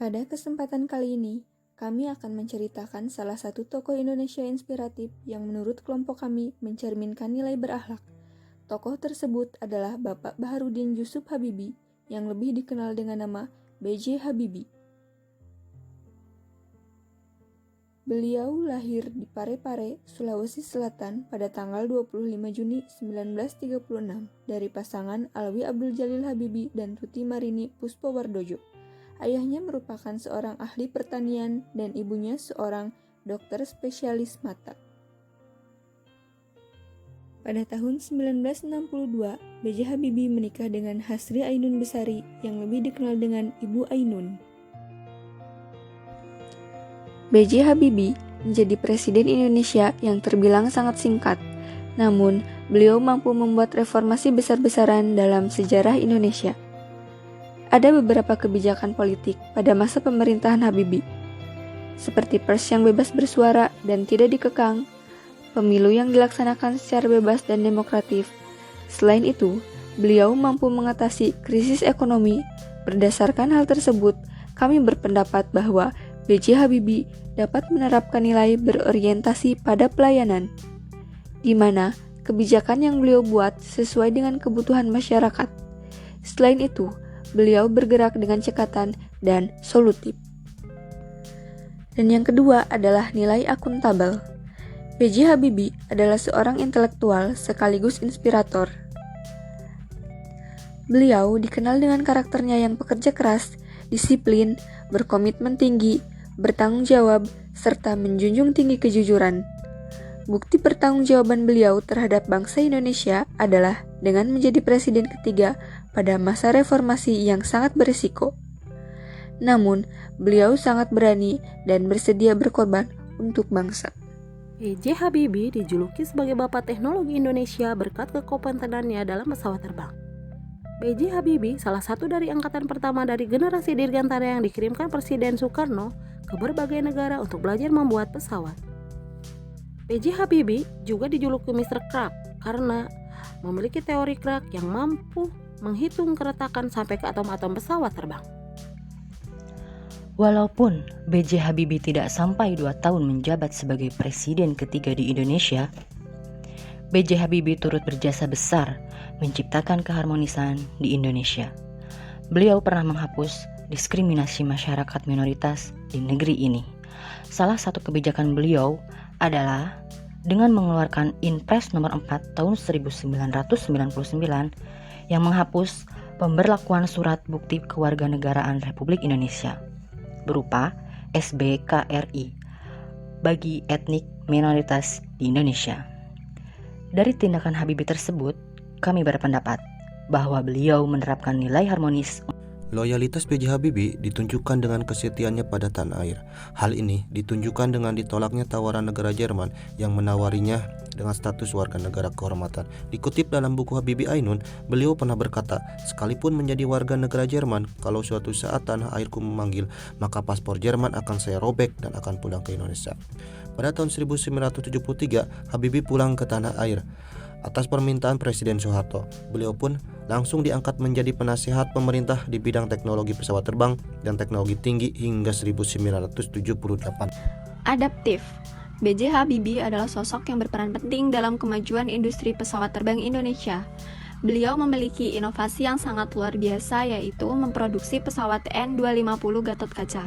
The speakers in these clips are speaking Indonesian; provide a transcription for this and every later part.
Pada kesempatan kali ini, kami akan menceritakan salah satu tokoh Indonesia inspiratif yang menurut kelompok kami mencerminkan nilai berakhlak. Tokoh tersebut adalah Bapak Baharudin Yusuf Habibie yang lebih dikenal dengan nama B.J. Habibie. Beliau lahir di Parepare, Sulawesi Selatan pada tanggal 25 Juni 1936 dari pasangan Alwi Abdul Jalil Habibie dan Tuti Marini Puspowardojo. Ayahnya merupakan seorang ahli pertanian dan ibunya seorang dokter spesialis mata. Pada tahun 1962, B.J. Habibie menikah dengan Hasri Ainun Besari yang lebih dikenal dengan Ibu Ainun. B.J. Habibie menjadi Presiden Indonesia yang terbilang sangat singkat, namun beliau mampu membuat reformasi besar-besaran dalam sejarah Indonesia. Ada beberapa kebijakan politik pada masa pemerintahan Habibie, seperti pers yang bebas bersuara dan tidak dikekang, pemilu yang dilaksanakan secara bebas dan demokratif. Selain itu, beliau mampu mengatasi krisis ekonomi. Berdasarkan hal tersebut, kami berpendapat bahwa B.J. Habibie dapat menerapkan nilai berorientasi pada pelayanan, di mana kebijakan yang beliau buat sesuai dengan kebutuhan masyarakat. Selain itu, beliau bergerak dengan cekatan dan solutif. Dan yang kedua adalah nilai akuntabel. B.J. Habibie adalah seorang intelektual sekaligus inspirator. Beliau dikenal dengan karakternya yang pekerja keras, disiplin, berkomitmen tinggi, bertanggung jawab, serta menjunjung tinggi kejujuran. Bukti pertanggungjawaban beliau terhadap bangsa Indonesia adalah dengan menjadi presiden ketiga pada masa reformasi yang sangat berisiko. Namun, beliau sangat berani dan bersedia berkorban untuk bangsa. B.J. Habibie dijuluki sebagai Bapak Teknologi Indonesia berkat kekompatannya dalam pesawat terbang. B.J. Habibie salah satu dari angkatan pertama dari generasi dirgantara yang dikirimkan Presiden Soekarno ke berbagai negara untuk belajar membuat pesawat. B.J. Habibie juga dijuluki Mr. Crack karena memiliki teori crack yang mampu menghitung keretakan sampai ke atom-atom pesawat terbang. Walaupun B.J. Habibie tidak sampai 2 tahun menjabat sebagai presiden ketiga di Indonesia, B.J. Habibie turut berjasa besar menciptakan keharmonisan di Indonesia. Beliau pernah menghapus diskriminasi masyarakat minoritas di negeri ini. Salah satu kebijakan beliau adalah dengan mengeluarkan Inpres nomor 4 tahun 1999 yang menghapus pemberlakuan surat bukti kewarganegaraan Republik Indonesia berupa SBKRI bagi etnik minoritas di Indonesia. Dari tindakan Habibie tersebut, kami berpendapat bahwa beliau menerapkan nilai harmonis. Loyalitas B.J. Habibie ditunjukkan dengan kesetiaannya pada tanah air. Hal ini ditunjukkan dengan ditolaknya tawaran negara Jerman yang menawarinya dengan status warga negara kehormatan. Dikutip dalam buku Habibie Ainun, beliau pernah berkata, "Sekalipun menjadi warga negara Jerman, kalau suatu saat tanah airku memanggil, maka paspor Jerman akan saya robek dan akan pulang ke Indonesia." Pada tahun 1973, Habibie pulang ke tanah air atas permintaan Presiden Soeharto. Beliau pun langsung diangkat menjadi penasihat pemerintah di bidang teknologi pesawat terbang dan teknologi tinggi hingga 1978. Adaptif. B.J. Habibie adalah sosok yang berperan penting dalam kemajuan industri pesawat terbang Indonesia. Beliau memiliki inovasi yang sangat luar biasa, yaitu memproduksi pesawat N250 Gatot Kaca.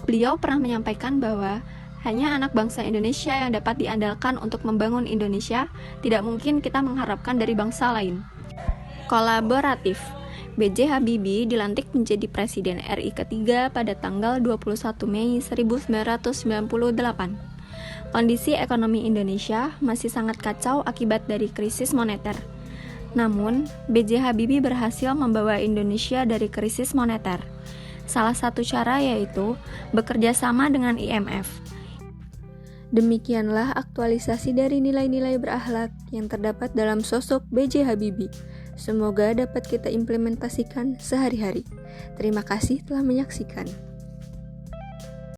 Beliau pernah menyampaikan bahwa hanya anak bangsa Indonesia yang dapat diandalkan untuk membangun Indonesia, tidak mungkin kita mengharapkan dari bangsa lain. Kolaboratif. B.J. Habibie dilantik menjadi Presiden RI ketiga pada tanggal 21 Mei 1998. Kondisi ekonomi Indonesia masih sangat kacau akibat dari krisis moneter. Namun, B.J. Habibie berhasil membawa Indonesia dari krisis moneter. Salah satu cara yaitu bekerja sama dengan IMF. Demikianlah aktualisasi dari nilai-nilai berakhlak yang terdapat dalam sosok B.J. Habibie. Semoga dapat kita implementasikan sehari-hari. Terima kasih telah menyaksikan.